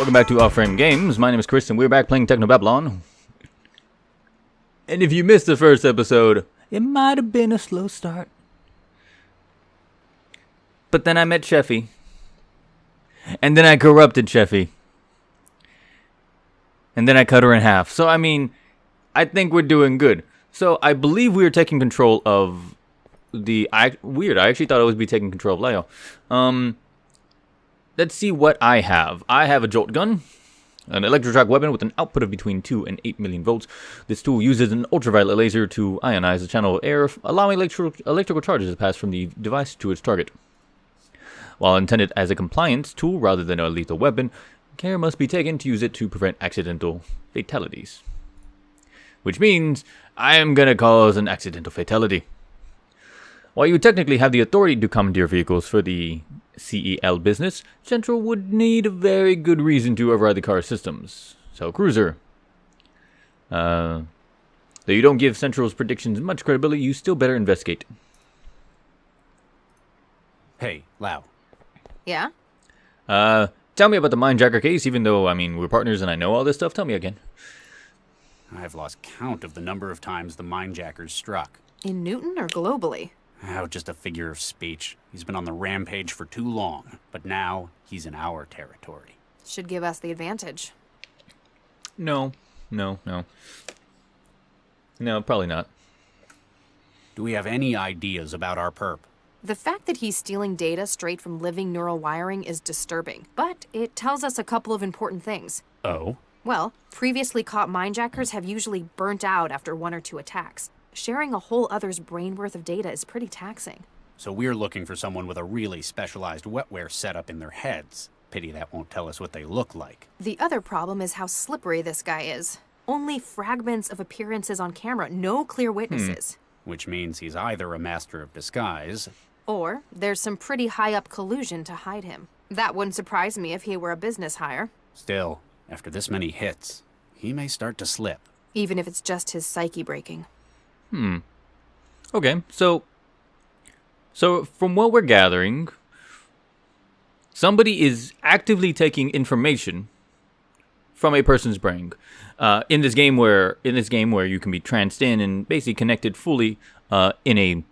Welcome back to Off-Frame Games. My name is Chris, and we're back playing Technobabylon. And if you missed the first episode, it might have been a slow start. But then I met Sheffy. And then I corrupted Sheffy. And then I cut her in half. So, I mean, I think we're doing good. So, I believe we are taking control of the... Weird, I actually thought I would be taking control of Leo. Let's see what I have. I have a jolt gun, an electroshock weapon with an output of between 2 and 8 million volts. This tool uses an ultraviolet laser to ionize a channel of air, allowing electrical charges to pass from the device to its target. While intended as a compliance tool rather than a lethal weapon, care must be taken to use it to prevent accidental fatalities. Which means I am going to cause an accidental fatality. While you technically have the authority to commandeer vehicles for the CEL business, Central would need a very good reason to override the car's systems. So, Cruiser. Though you don't give Central's predictions much credibility, you still better investigate. Hey, Lau. Yeah? Tell me about the Mindjacker case, even though, I mean, we're partners and I know all this stuff. Tell me again. I've lost count of the number of times the Mindjackers struck. In Newton or globally? Oh, just a figure of speech. He's been on the rampage for too long, but now he's in our territory. Should give us the advantage. No, probably not. Do we have any ideas about our perp? The fact that he's stealing data straight from living neural wiring is disturbing, but it tells us a couple of important things. Oh? Well, previously caught mindjackers have usually burnt out after 1 or 2 attacks. Sharing a whole other's brain worth of data is pretty taxing. So we're looking for someone with a really specialized wetware setup in their heads. Pity that won't tell us what they look like. The other problem is how slippery this guy is. Only fragments of appearances on camera, no clear witnesses. Which means he's either a master of disguise... Or there's some pretty high-up collusion to hide him. That wouldn't surprise me if he were a business hire. Still, after this many hits, he may start to slip. Even if it's just his psyche breaking. Okay, so from what we're gathering, somebody is actively taking information from a person's brain. In this game where you can be tranced in and basically connected fully in a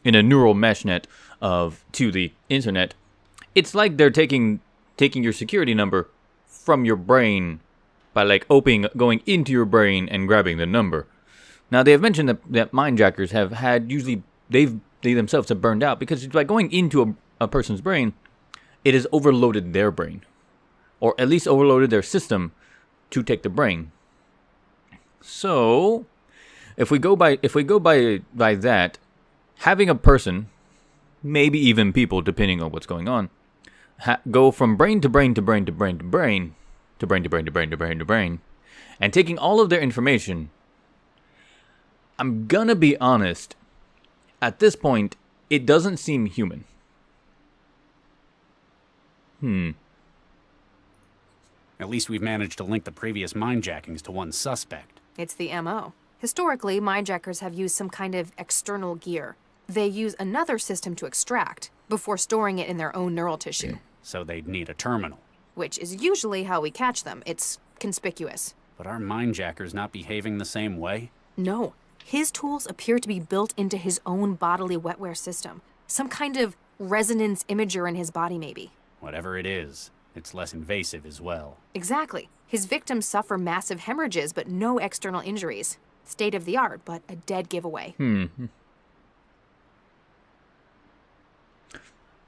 neural mesh net to the internet, it's like they're taking your security number from your brain by like going into your brain and grabbing the number. Now, they have mentioned that mindjackers have had, usually, they themselves have burned out, because by going into a person's brain, it has overloaded their brain. Or at least overloaded their system to take the brain. So, if we go by that, having a person, maybe even people, depending on what's going on, go from brain to brain to brain to brain to brain, to brain to brain to brain to brain to brain, and taking all of their information, I'm gonna be honest, at this point, it doesn't seem human. At least we've managed to link the previous mindjackings to one suspect. It's the MO. Historically, mindjackers have used some kind of external gear. They use another system to extract, before storing it in their own neural tissue. So they'd need a terminal. Which is usually how we catch them. It's conspicuous. But are mindjackers not behaving the same way? No. His tools appear to be built into his own bodily wetware system. Some kind of resonance imager in his body, maybe. Whatever it is, it's less invasive as well. Exactly. His victims suffer massive hemorrhages, but no external injuries. State of the art, but a dead giveaway.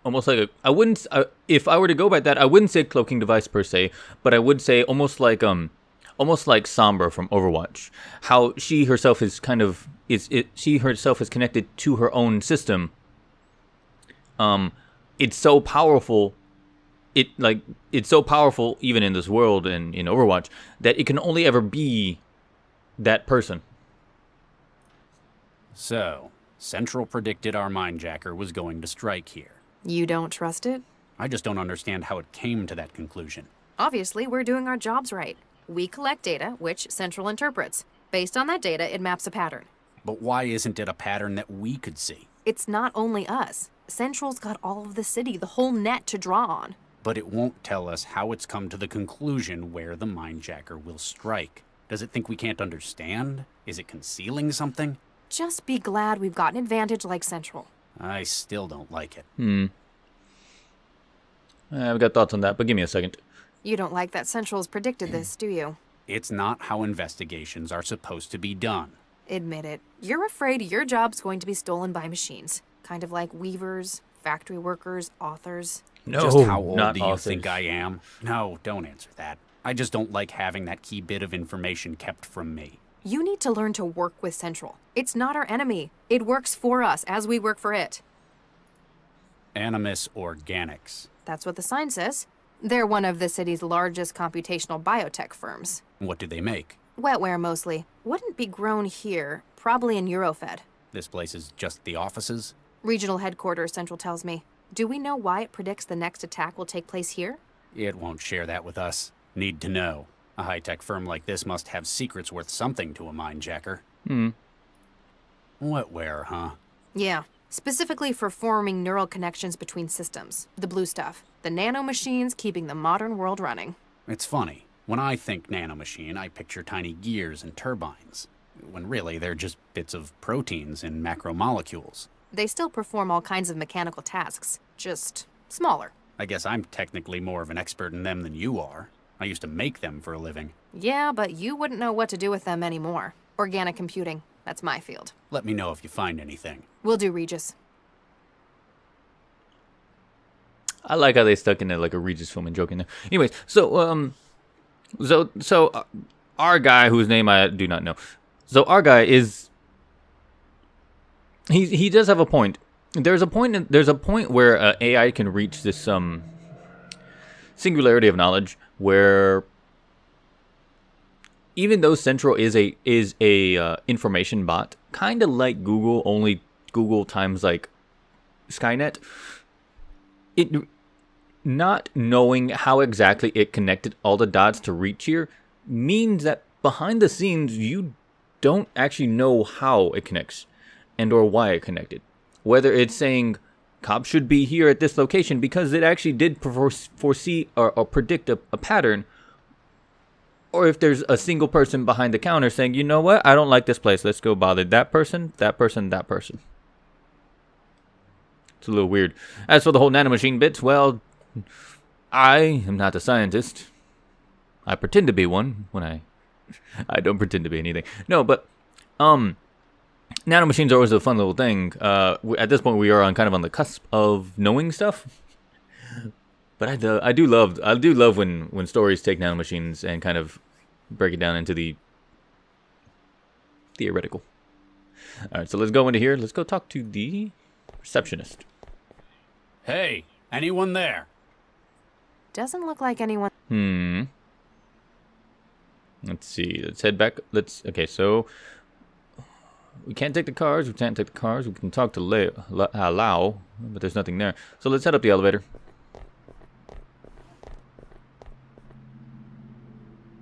Almost like I wouldn't. If I were to go by that, I wouldn't say cloaking device per se, but I would say almost like Sombra from Overwatch. How she herself is connected to her own system. It's so powerful. It's so powerful even in this world and in Overwatch that it can only ever be that person. So, Central predicted our mindjacker was going to strike here. You don't trust it? I just don't understand how it came to that conclusion. Obviously, we're doing our jobs right. We collect data, which Central interprets. Based on that data, it maps a pattern. But why isn't it a pattern that we could see? It's not only us. Central's got all of the city, the whole net to draw on. but it won't tell us how it's come to the conclusion where the Mindjacker will strike. Does it think we can't understand? Is it concealing something? Just be glad we've got an advantage like Central. I still don't like it. I've got thoughts on that, but give me a second. You don't like that Central's predicted this, do you? It's not how investigations are supposed to be done. Admit it. You're afraid your job's going to be stolen by machines. Kind of like weavers, factory workers, authors. No, Just how old not do you authors. think I am? No, don't answer that. I just don't like having that key bit of information kept from me. You need to learn to work with Central. It's not our enemy. It works for us as we work for it. Animus Organics. That's what the sign says. They're one of the city's largest computational biotech firms. What do they make? Wetware mostly. Wouldn't be grown here, probably in Eurofed. This place is just the offices? Regional headquarters, Central tells me. Do we know why it predicts the next attack will take place here? It won't share that with us. Need to know. A high-tech firm like this must have secrets worth something to a Mindjacker. Wetware, huh? Yeah. Specifically for forming neural connections between systems. The blue stuff. The nanomachines keeping the modern world running. It's funny. When I think nanomachine, I picture tiny gears and turbines. When really, they're just bits of proteins and macromolecules. They still perform all kinds of mechanical tasks. Just smaller. I guess I'm technically more of an expert in them than you are. I used to make them for a living. Yeah, but you wouldn't know what to do with them anymore. Organic computing. That's my field. Let me know if you find anything. Will do, Regis. I like how they stuck in there like a Regis film and joke in there. Anyways, so our guy, whose name I do not know. So our guy is he does have a point. There's a point where AI can reach this singularity of knowledge where even though Central is a information bot, kind of like Google, only Google times like Skynet. It not knowing how exactly it connected all the dots to reach here means that behind the scenes you don't actually know how it connects and or why it connected. Whether it's saying cops should be here at this location because it actually did foresee or predict a pattern, or if there's a single person behind the counter saying, you know what, I don't like this place, let's go bother that person, that person, that person. It's a little weird. As for the whole nanomachine bits, well, I am not a scientist. I pretend to be one when I don't pretend to be anything. No, but nanomachines are always a fun little thing. At this point, we are kind of on the cusp of knowing stuff. But I do love when stories take nanomachines and kind of break it down into the theoretical. All right, so let's go into here. Let's go talk to the receptionist. Hey, anyone there? Doesn't look like anyone. Let's see. Let's head back. Okay, so we can't take the cars. We can't take the cars. We can talk to Lau, but there's nothing there. So let's head up the elevator.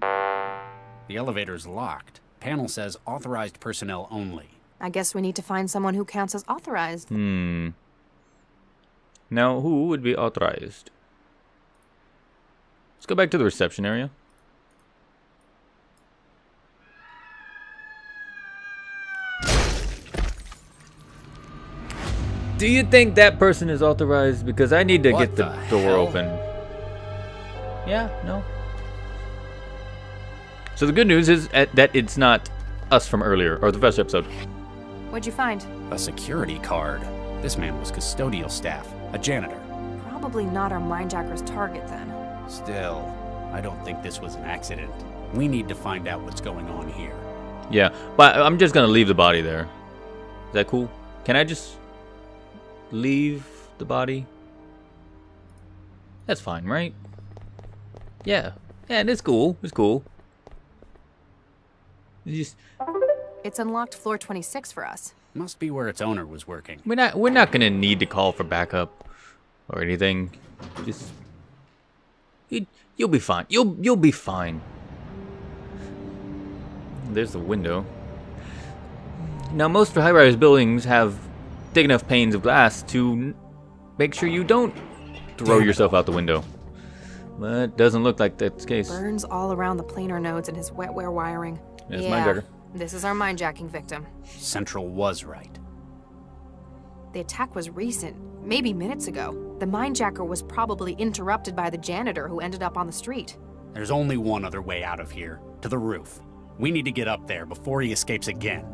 The elevator's locked. Panel says authorized personnel only. I guess we need to find someone who counts as authorized. Now, who would be authorized? Let's go back to the reception area. Do you think that person is authorized? Because I need to What get the the door hell? open. Yeah, no. So the good news is that it's not us from earlier, or the first episode. What'd you find? A security card. This man was custodial staff, a janitor. Probably not our Mindjacker's target then. Still, I don't think this was an accident. We need to find out what's going on here. Yeah, but I'm just going to leave the body there. Is that cool? Can I just leave the body? That's fine, right? Yeah. Yeah, it's cool. It's cool. Just, It's unlocked floor 26 for us. Must be where its owner was working. we're not going to need to call for backup or anything. Just you'll be fine. You'll be fine. There's the window. Now, most high-rise buildings have thick enough panes of glass to make sure you don't throw yourself out the window. But doesn't look like that's the case. Burns all around the planar nodes and his wetware wiring. It's yeah, Mindjacker. this is our mindjacking victim. Central was right. The attack was recent, maybe minutes ago. The mindjacker was probably interrupted by the janitor who ended up on the street. There's only one other way out of here, to the roof. We need to get up there before he escapes again.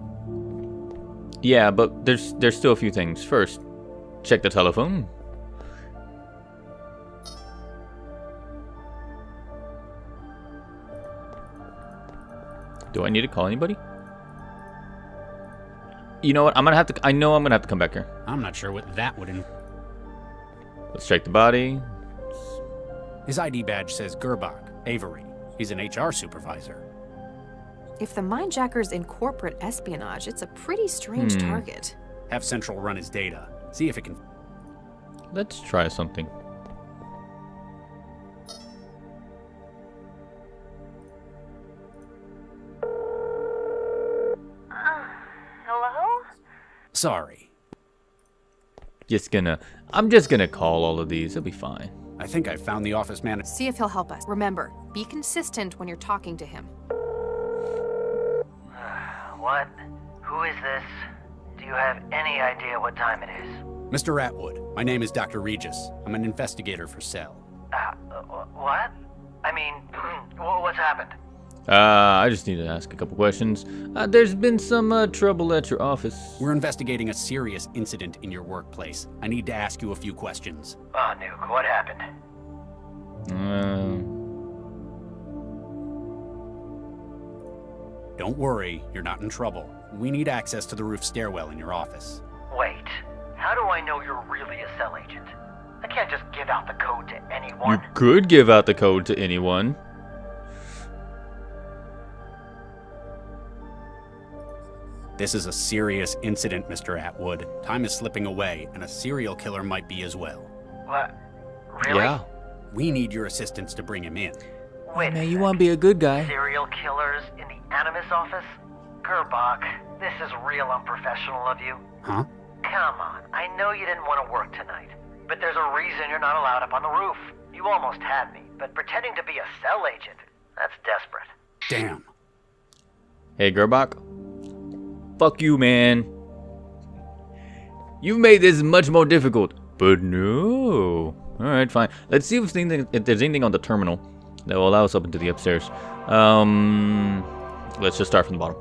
Yeah, but there's still a few things. First, check the telephone. Do I need to call anybody? You know what? I know I'm gonna have to come back here. I'm not sure what that would Let's check the body. His ID badge says Gerbach, Avery. He's an HR supervisor. If the mindjacker's in corporate espionage, it's a pretty strange target. Have Central run his data. See if it can... Let's try something. Hello? Sorry. I'm just gonna call all of these. It'll be fine. I think I found the office manager. See if he'll help us. Remember, be consistent when you're talking to him. What? Who is this? Do you have any idea what time it is? Mr. Atwood, my name is Dr. Regis. I'm an investigator for Cell. What? I mean, what's happened? I just need to ask a couple questions. There's been some trouble at your office. We're investigating a serious incident in your workplace. I need to ask you a few questions. Oh, Nuke, what happened? Don't worry, you're not in trouble. We need access to the roof stairwell in your office. Wait, how do I know you're really a cell agent? I can't just give out the code to You anyone. could give out the code to anyone. This is a serious incident, Mr. Atwood. Time is slipping away, and a serial killer might be as well. What? Really? Yeah. We need your assistance to bring him in. Wait, Man, you want to be a good guy? serial killers in the Animus office? Gerbach, this is real unprofessional of you. Huh? Come on, I know you didn't want to work tonight, but there's a reason you're not allowed up on the roof. You almost had me, but pretending to be a cell agent, that's desperate. Damn. Hey, Gerbach. Fuck you, man. You've made this much more difficult. But no. Alright, fine. Let's see if there's anything on the terminal that will allow us up into the upstairs. Let's just start from the bottom.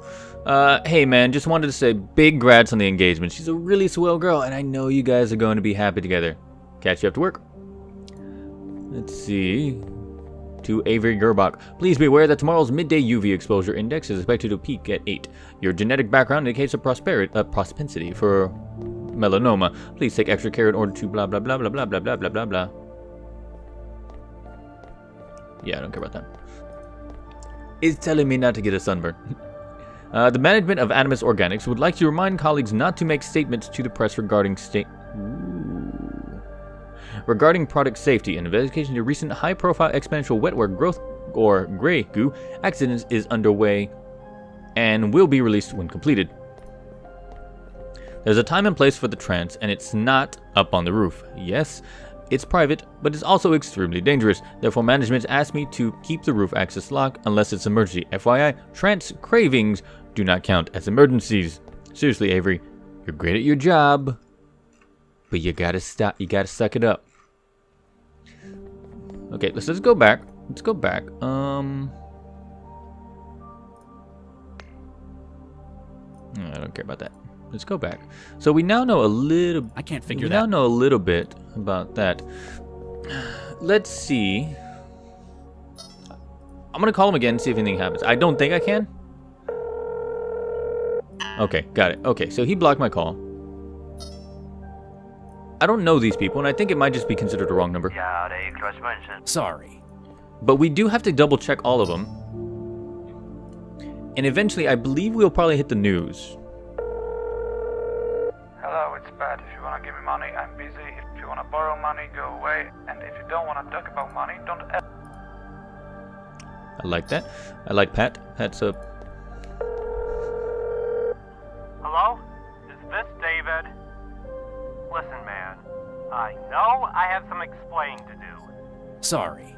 Hey, man, just wanted to say big grats on the engagement. She's a really swell girl, and I know you guys are going to be happy together. Catch you after work. Let's see. To Avery Gerbach. Please be aware that tomorrow's midday UV exposure index is expected to peak at 8. Your genetic background indicates a propensity for melanoma. Please take extra care in order to blah blah blah blah blah blah blah blah blah blah. Yeah, I don't care about that. It's telling me not to get a sunburn. The management of Animus Organics would like to remind colleagues not to make statements to the press regarding product safety. An investigation into recent high-profile exponential wetware growth or gray goo accidents is underway and will be released when completed. There's a time and place for the trance, and it's not up on the roof. Yes, it's private, but it's also extremely dangerous. Therefore, management asked me to keep the roof access locked unless it's emergency. FYI, trance cravings do not count as emergencies. Seriously, Avery, you're great at your job, but you gotta stop. You gotta suck it up. Okay, let's go back. Let's go back. I don't care about that. Let's go back. So we now know a little. I can't figure We that. now know a little bit about that. Let's see. I'm gonna call him again and see if anything happens. I don't think I can. Okay, got it. Okay, so he blocked my call. I don't know these people, and I think it might just be considered a wrong number. Ja, det är klart som människan. Sorry. But we do have to double check all of them. And eventually, I believe we'll probably hit the news. Hello, it's Pat. If you wanna give me money, I'm busy. If you wanna borrow money, go away. And if you don't wanna talk about money, don't ever. I like that. I like Pat. Pat's up. Hello? Is this David? Listen, man. I know I have some explaining to do. Sorry.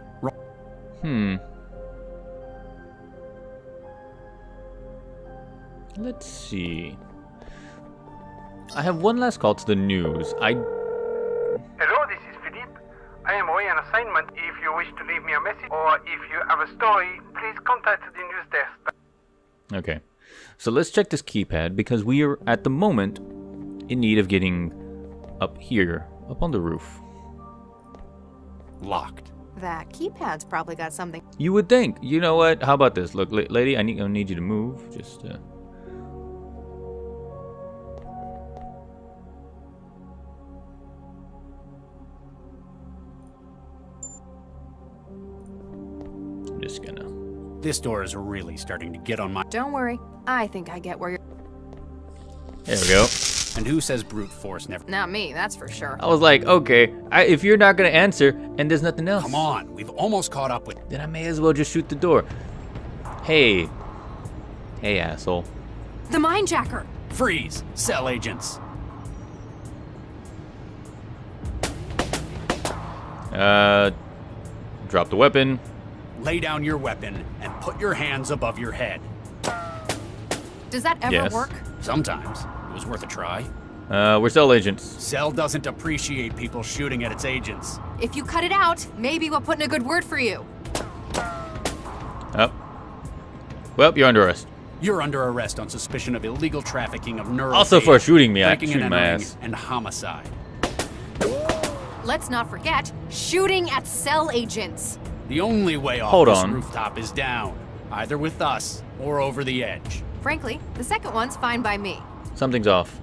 Let's see. I have one last call to the news. Hello, this is Philippe. I am away on assignment. If you wish to leave me a message or if you have a story, please contact the news desk. Okay. So let's check this keypad because we are at the moment in need of getting up here, up on the roof. Locked. That keypad's probably got something. You would think. You know what? How about this? Look, lady, I need you to move. Just I'm just gonna. This door is really starting to get on my... Don't worry. I think I get where you're... There we go. And who says brute force never... Not me, that's for sure. I was like, okay, if you're not gonna answer and there's nothing else, Come on, we've almost caught up with... then I may as well just shoot the door. Hey, asshole. The Mindjacker! Freeze! Cell agents! Drop the weapon. Lay down your weapon and put your hands above your head. Does that ever Yes. work? Sometimes. It was worth a try. We're cell agents. Cell doesn't appreciate people shooting at its agents. If you cut it out, maybe we'll put in a good word for you. Oh. Well, you're under arrest. You're under arrest on suspicion of illegal trafficking of neural Also data, for shooting me, breaking and shooting my entering, ass. and homicide. Let's not forget, shooting at cell agents. The only way off Hold this on. rooftop is down, either with us or over the edge. Frankly, the second one's fine by me. Something's off.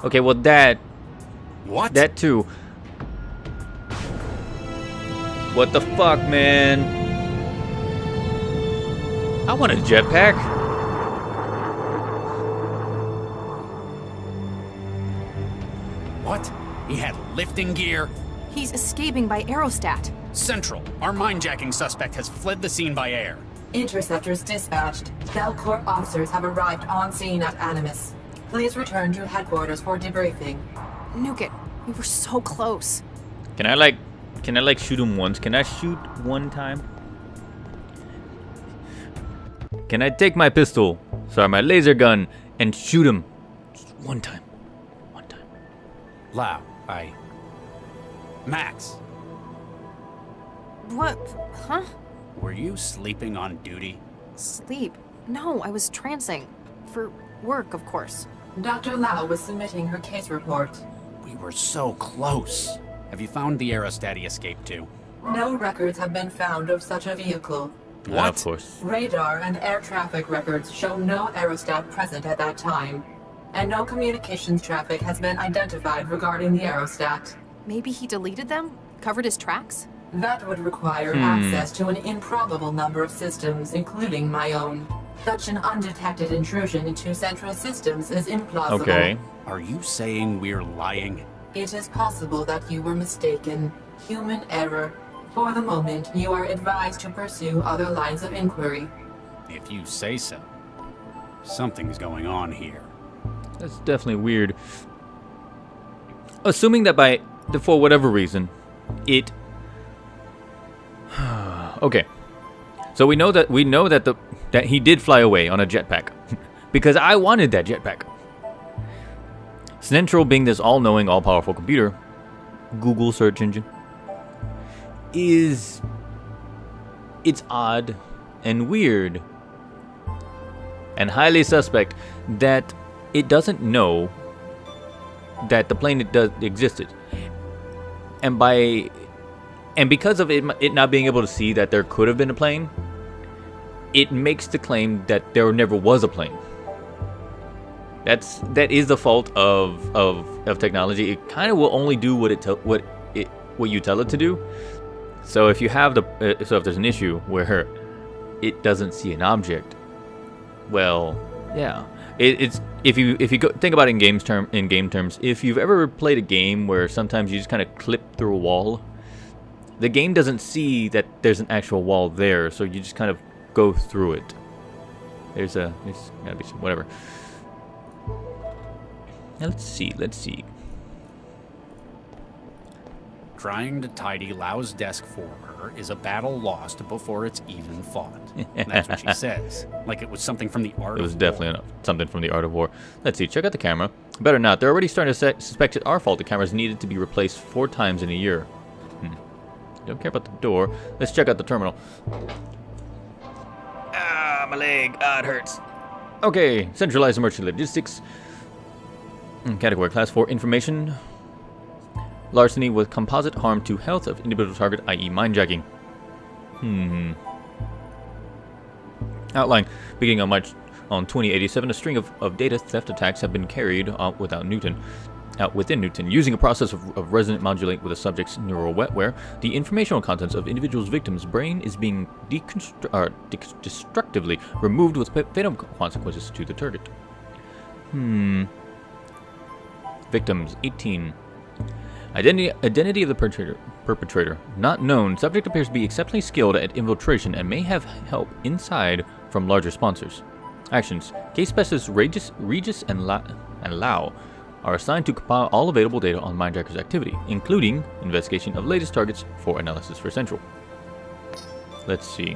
Okay, well that too. What the fuck, man? I want a jetpack. What? He had lifting gear? He's escaping by aerostat. Central, our mindjacking suspect has fled the scene by air. Interceptors dispatched. Belcorp officers have arrived on scene at Animus. Please return to headquarters for debriefing. Nuke it. We were so close. Can I like shoot him once? Can I shoot one time? Can I take my pistol, my laser gun, and shoot him just one time? One time. Lau, Max, What? Huh? were you sleeping on duty? Sleep? No, I was trancing. For work, of course. Dr. Lau was submitting her case report. We were so close. Have you found the aerostat he escaped to? No records have been found of such a vehicle. Of course. Radar and air traffic records show no aerostat present at that time, and no communications traffic has been identified regarding the aerostat. Maybe he deleted them? Covered his tracks? That would require access to an improbable number of systems, including my own. Such an undetected intrusion into central systems is implausible. Okay. Are you saying we're lying? It is possible that you were mistaken. Human error. For the moment, you are advised to pursue other lines of inquiry. If you say so. Something's going on here. That's definitely weird. Assuming that for whatever reason, it. Okay. So we know that that he did fly away on a jetpack, because I wanted that jetpack. Central being this all-knowing, all-powerful computer, Google search engine, it's odd and weird and highly suspect that it doesn't know that the plane existed, and because of it not being able to see that there could have been a plane, it makes the claim that there never was a plane. That is the fault of technology. It kind of will only do what you tell it to do. So if you have if there's an issue where it doesn't see an object, well, yeah, it's if you think about it in game terms, if you've ever played a game where sometimes you just kind of clip through a wall, the game doesn't see that there's an actual wall there, so you just kind of go through it. There's gotta be some whatever. Now let's see. Trying to tidy Lau's desk for her is a battle lost before it's even fought. That's what she says. Like it was something from the art It was of definitely war. something from the Art of War. Let's see. Check out the camera. Better not. They're already starting to suspect it our fault. The camera's needed to be replaced 4 times in a year. Don't care about the door. Let's check out the terminal. Ah, my leg. Ah, it hurts. Okay. Centralized emergency logistics. Category Class 4 information. Larceny with composite harm to health of individual target, i.e. mindjacking. Outline. Beginning on March 2087, a string of data theft attacks have been carried out within Newton. Using a process of resonant modulate with a subject's neural wetware, the informational contents of individual's victim's brain is being destructively removed with fatal consequences to the target. Victims 18. Identity of the perpetrator. Not known. Subject appears to be exceptionally skilled at infiltration and may have help inside from larger sponsors. Actions. Case specialists Regis and Lau are assigned to compile all available data on Mindjacker's activity, including investigation of latest targets for analysis for Central. Let's see.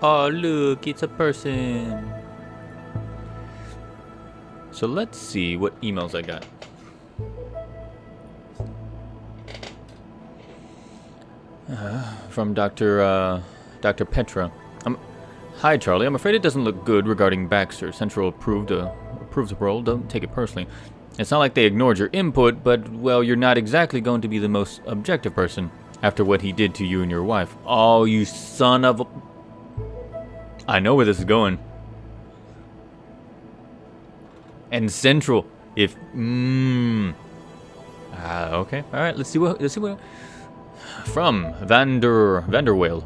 Oh, look, it's a person. So let's see what emails I got. From Dr. Petra. Hi, Charlie. I'm afraid it doesn't look good regarding Baxter. Central approves the role. Don't take it personally. It's not like they ignored your input, but, well, you're not exactly going to be the most objective person after what he did to you and your wife. Oh, you son of a... I know where this is going. And Central, if okay, all right. Let's see what. From Vanderwale.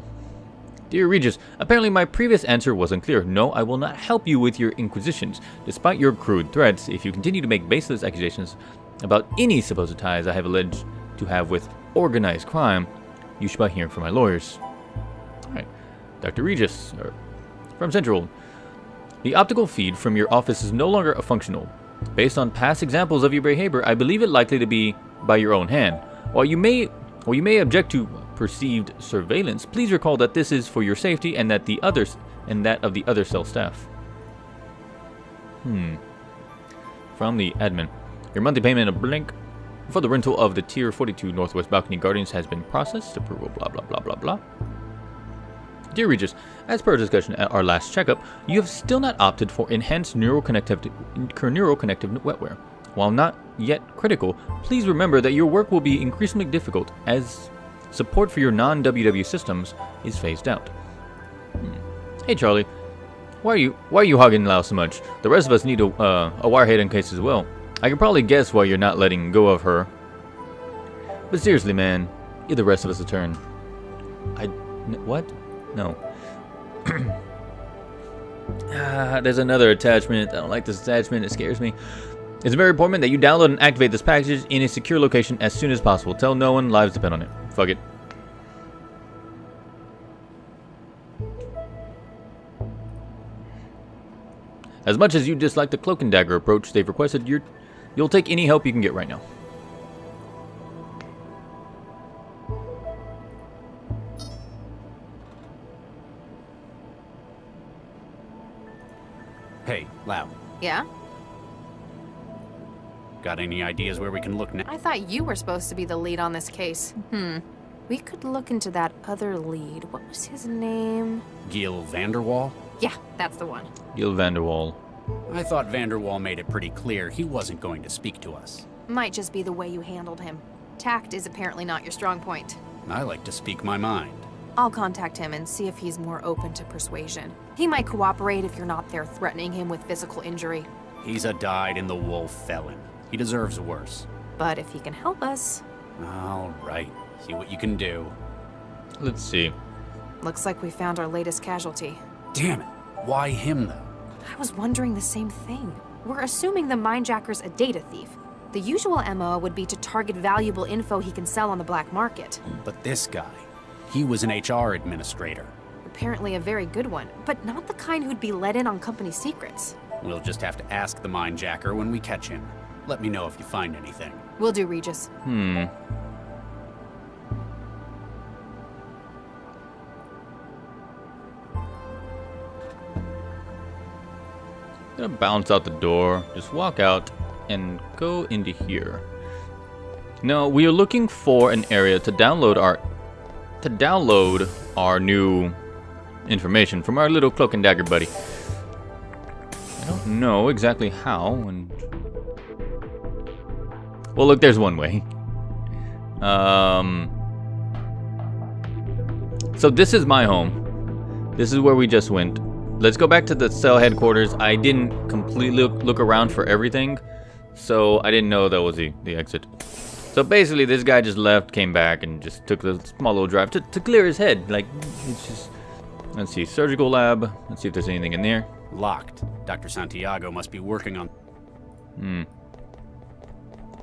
Dear Regis, apparently my previous answer wasn't clear. No, I will not help you with your inquisitions, despite your crude threats. If you continue to make baseless accusations about any supposed ties I have alleged to have with organized crime, you should be hearing from my lawyers. All right, Dr. Regis. From Central. The optical feed from your office is no longer functional. Based on past examples of your behavior, I believe it likely to be by your own hand. While you may object to perceived surveillance, please recall that this is for your safety and that of the other cell staff. From the admin. Your monthly payment of blank for the rental of the Tier 42 Northwest Balcony Guardians has been processed. Approval, blah, blah, blah, blah, blah. Dear Regis, as per our discussion at our last checkup, you have still not opted for enhanced neural connective wetware. While not yet critical, please remember that your work will be increasingly difficult as support for your non-WW systems is phased out. Hey Charlie, why are you hogging Lau so much? The rest of us need a wirehead in case as well. I can probably guess why you're not letting go of her. But seriously, man, give the rest of us a turn. What? No. There's another attachment. I don't like this attachment. It scares me. It's very important that you download and activate this package in a secure location as soon as possible. Tell no one. Lives depend on it. Fuck it. As much as you dislike the cloak and dagger approach they've requested, you'll take any help you can get right now. Hey, Lau. Yeah? Got any ideas where we can look now? I thought you were supposed to be the lead on this case. We could look into that other lead. What was his name? Gil Vanderwall? Yeah, that's the one. Gil Vanderwall. I thought Vanderwall made it pretty clear he wasn't going to speak to us. Might just be the way you handled him. Tact is apparently not your strong point. I like to speak my mind. I'll contact him and see if he's more open to persuasion. He might cooperate if you're not there threatening him with physical injury. He's a dyed-in-the-wool felon. He deserves worse. But if he can help us... All right. See what you can do. Let's see. Looks like we found our latest casualty. Damn it. Why him, though? I was wondering the same thing. We're assuming the Mindjacker's a data thief. The usual MO would be to target valuable info he can sell on the black market. But this guy, he was an HR administrator. Apparently a very good one, but not the kind who'd be let in on company secrets. We'll just have to ask the Mindjacker when we catch him. Let me know if you find anything. Will do, Regis. Gonna bounce out the door, just walk out, and go into here. Now we are looking for an area to download our new information from our little cloak and dagger buddy. I don't know exactly how. Well, look, there's one way. So this is my home. This is where we just went. Let's go back to the cell headquarters. I didn't completely look around for everything, so I didn't know that was the exit. So basically, this guy just left, came back, and just took the small little drive to clear his head. Like, it's just... Let's see, surgical lab. Let's see if there's anything in there. Locked. Dr. Santiago must be working on...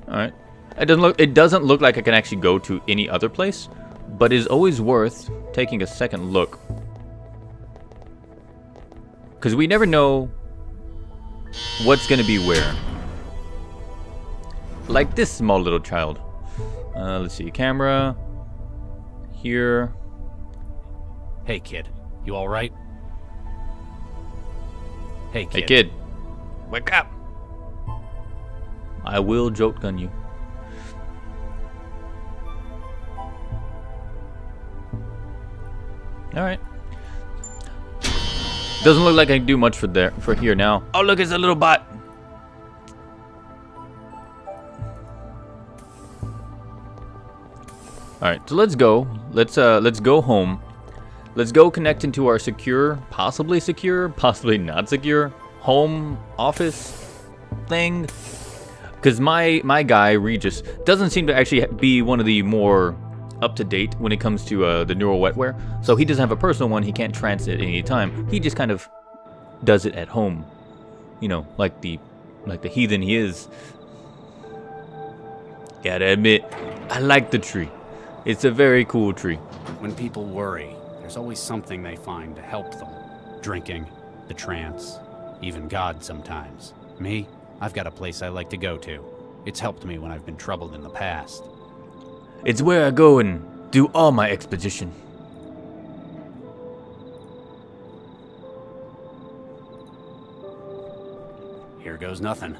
Alright. It doesn't look like I can actually go to any other place, but it is always worth taking a second look. Because we never know what's going to be where. Like this small little child. Let's see, camera. Here. Hey, kid. You alright? Hey, kid. Hey, kid. Wake up. I will jolt gun you. Alright. Doesn't look like I can do much for here now. Oh, look, it's a little bot. All right, so let's go. Let's go home. Let's go connect into our secure, possibly not secure home office thing. Because my guy Regis doesn't seem to actually be one of the more up to date when it comes to the neural wetware. So he doesn't have a personal one. He can't transit at any time. He just kind of does it at home, you know, like the heathen he is. Gotta admit, I like the tree. It's a very cool tree. When people worry, there's always something they find to help them. Drinking, the trance, even God sometimes. Me, I've got a place I like to go to. It's helped me when I've been troubled in the past. It's where I go and do all my exposition. Here goes nothing.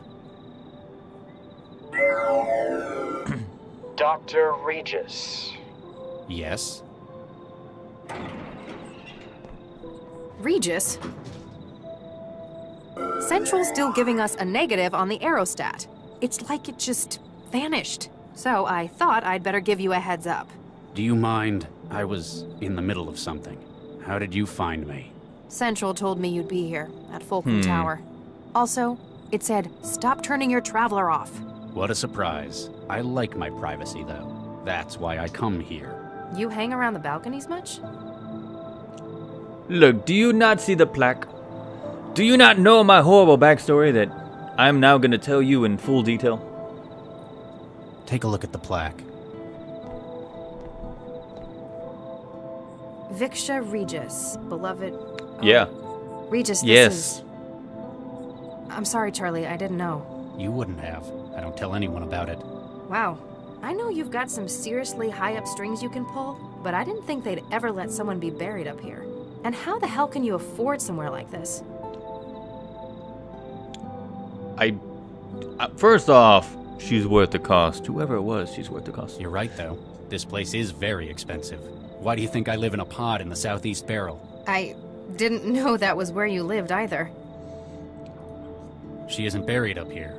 Dr. Regis. Yes? Regis? Central's still giving us a negative on the aerostat. It's like it just vanished. So I thought I'd better give you a heads up. Do you mind? I was in the middle of something. How did you find me? Central told me you'd be here, at Fulcrum Tower. Also, it said, stop turning your traveler off. What a surprise. I like my privacy, though. That's why I come here. You hang around the balconies much? Look, do you not see the plaque? Do you not know my horrible backstory that I'm now going to tell you in full detail? Take a look at the plaque. Viksha Regis, beloved... Yeah. Regis, this Yes. is... I'm sorry, Charlie, I didn't know. You wouldn't have. I don't tell anyone about it. Wow. I know you've got some seriously high-up strings you can pull, but I didn't think they'd ever let someone be buried up here. And how the hell can you afford somewhere like this? First off, she's worth the cost. Whoever it was, she's worth the cost. You're right, though. This place is very expensive. Why do you think I live in a pod in the Southeast Barrel? I didn't know that was where you lived either. She isn't buried up here.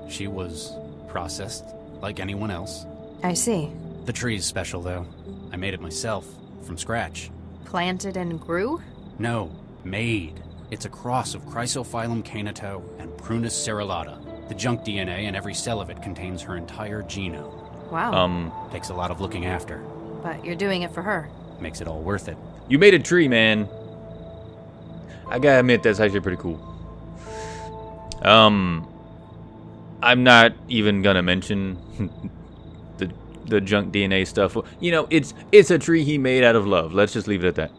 She was processed, like anyone else. I see. The tree's special, though. I made it myself, from scratch. Planted and grew? No, made. It's a cross of Chrysophyllum canito and Prunus cerulata. The junk DNA in every cell of it contains her entire genome. Wow. Takes a lot of looking after. But you're doing it for her. Makes it all worth it. You made a tree, man. I gotta admit, that's actually pretty cool. I'm not even gonna mention the junk DNA stuff. You know, it's a tree he made out of love. Let's just leave it at that.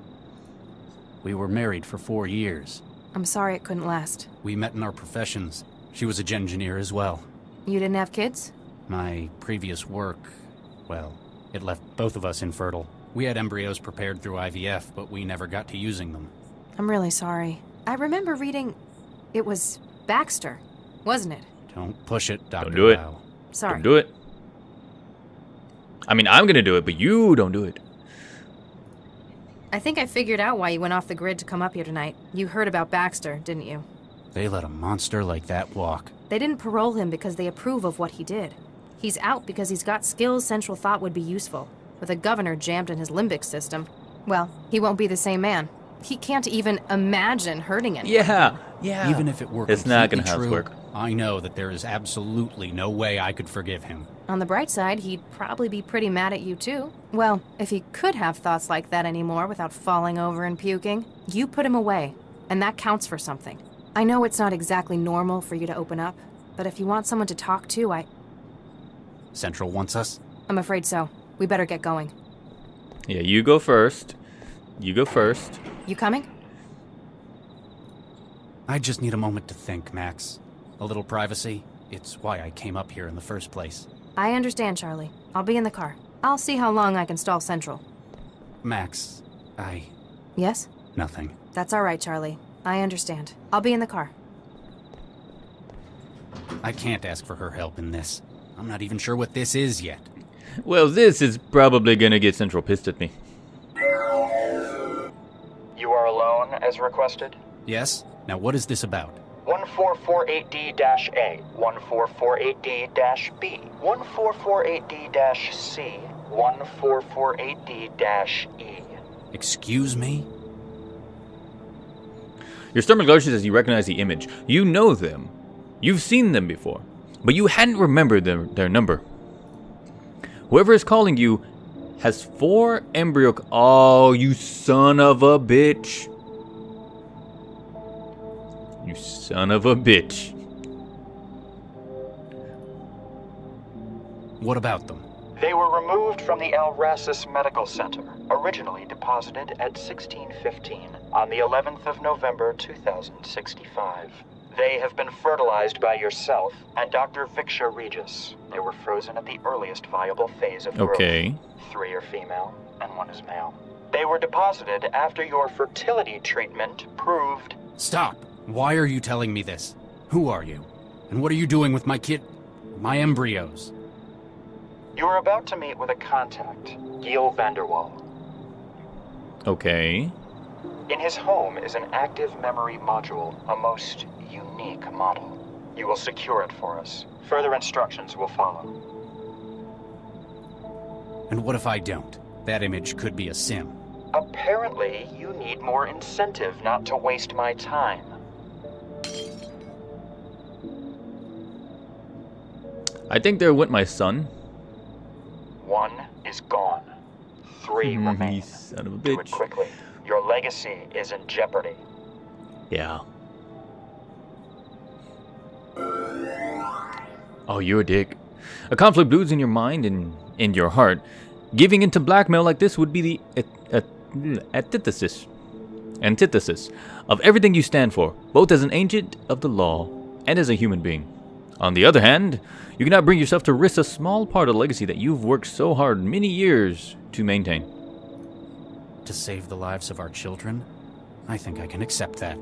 We were married for 4 years. I'm sorry it couldn't last. We met in our professions. She was a gen engineer as well. You didn't have kids? My previous work, well, it left both of us infertile. We had embryos prepared through IVF, but we never got to using them. I'm really sorry. I remember reading... It was Baxter, wasn't it? Don't push it, Dr. Don't do it. Lau. Sorry. Don't do it. I mean, I'm gonna do it, but you don't do it. I think I figured out why you went off the grid to come up here tonight. You heard about Baxter, didn't you? They let a monster like that walk. They didn't parole him because they approve of what he did. He's out because he's got skills Central thought would be useful. With a governor jammed in his limbic system, well, he won't be the same man. He can't even imagine hurting anyone. Yeah. Even if it were It's not completely gonna how this true, work. I know that there is absolutely no way I could forgive him. On the bright side, he'd probably be pretty mad at you too. Well, if he could have thoughts like that anymore without falling over and puking, you put him away, and that counts for something. I know it's not exactly normal for you to open up, but if you want someone to talk to, Central wants us? I'm afraid so. We better get going. Yeah, you go first. You go first. You coming? I just need a moment to think, Max. A little privacy. It's why I came up here in the first place. I understand, Charlie. I'll be in the car. I'll see how long I can stall Central. Max, Yes? Nothing. That's all right, Charlie. I understand. I'll be in the car. I can't ask for her help in this. I'm not even sure what this is yet. Well, this is probably gonna get Central pissed at me. You are alone, as requested? Yes? Now what is this about? 1448D-A, 1448D-B, 1448D-C, 1448D-E. Excuse me? Your stomach lurches as you recognize the image. You know them. You've seen them before, but you hadn't remembered their number. Whoever is calling you has 4 embryo... Oh, you son of a bitch. You son of a bitch. What about them? They were removed from the Alrasis Medical Center, originally deposited at 1615 on the 11th of November 2065. They have been fertilized by yourself and Dr. Viksha Regis. They were frozen at the earliest viable phase of growth. Okay. 3 are female and 1 is male. They were deposited after your fertility treatment proved... Stop! Why are you telling me this? Who are you? And what are you doing with my my embryos? You are about to meet with a contact, Gil Vanderwall. Okay. In his home is an active memory module, a most unique model. You will secure it for us. Further instructions will follow. And what if I don't? That image could be a sim. Apparently, you need more incentive not to waste my time. I think they're with my son. 1 is gone. 3 remain. You son of a Do it bitch. quickly. Your legacy is in jeopardy. Yeah. Oh, you're a dick. A conflict broods in your mind and in your heart. Giving into blackmail like this would be the antithesis of everything you stand for, both as an agent of the law and as a human being. On the other hand, you cannot bring yourself to risk a small part of the legacy that you've worked so hard many years to maintain. To save the lives of our children? I think I can accept that.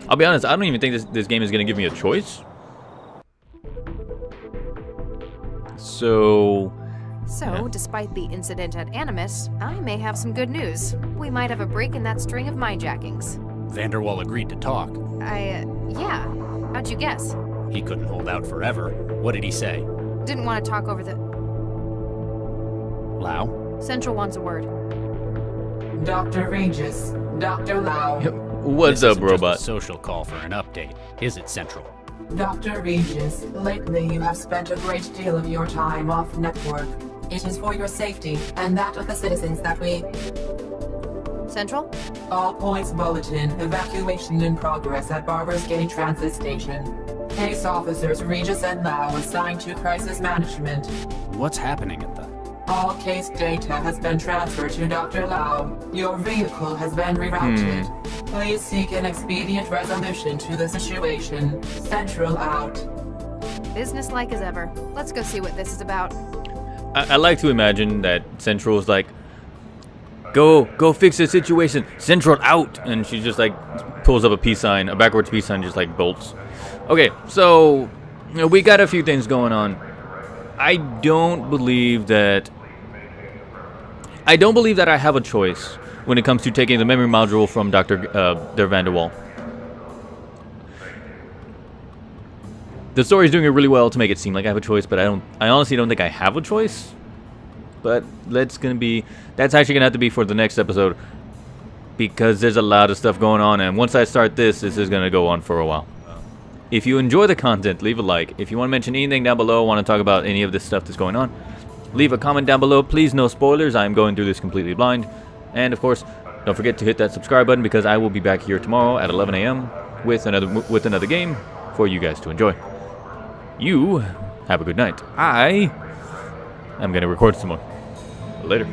I'll be honest, I don't even think this game is going to give me a choice. So, Despite the incident at Animus, I may have some good news. We might have a break in that string of mindjackings. Vanderwall agreed to talk. Yeah. How'd you guess? He couldn't hold out forever. What did he say? Didn't want to talk over the... Lau? Central wants a word. Dr. Regis, Dr. Lau. what's This up, isn't just robot? a social call for an update, is it, Central? Dr. Regis, lately you have spent a great deal of your time off network. It is for your safety and that of the citizens that we... Central? All points bulletin. Evacuation in progress at Barber's Gate Transit Station. Case officers Regis and Lau assigned to crisis management. What's happening at the... All case data has been transferred to Dr. Lau. Your vehicle has been rerouted. Please seek an expedient resolution to the situation. Central out. Businesslike as ever. Let's go see what this is about. I like to imagine that Central's like, go fix the situation. Central out, and she just like pulls up a peace sign, a backwards peace sign, just like bolts. Okay, so we got a few things going on. I don't believe that I have a choice when it comes to taking the memory module from Dr. Der Van der Waal. The story's doing it really well to make it seem like I have a choice, but I honestly don't think I have a choice. But that's actually gonna have to be for the next episode, because there's a lot of stuff going on, and once I start this is gonna go on for a while. If you enjoy the content, leave a like. If you want to mention anything down below, want to talk about any of this stuff that's going on, leave a comment down below. Please, no spoilers. I'm going through this completely blind. And of course, don't forget to hit that subscribe button, because I will be back here tomorrow at 11 a.m. with another game for you guys to enjoy. You have a good night. I am going to record some more. Later.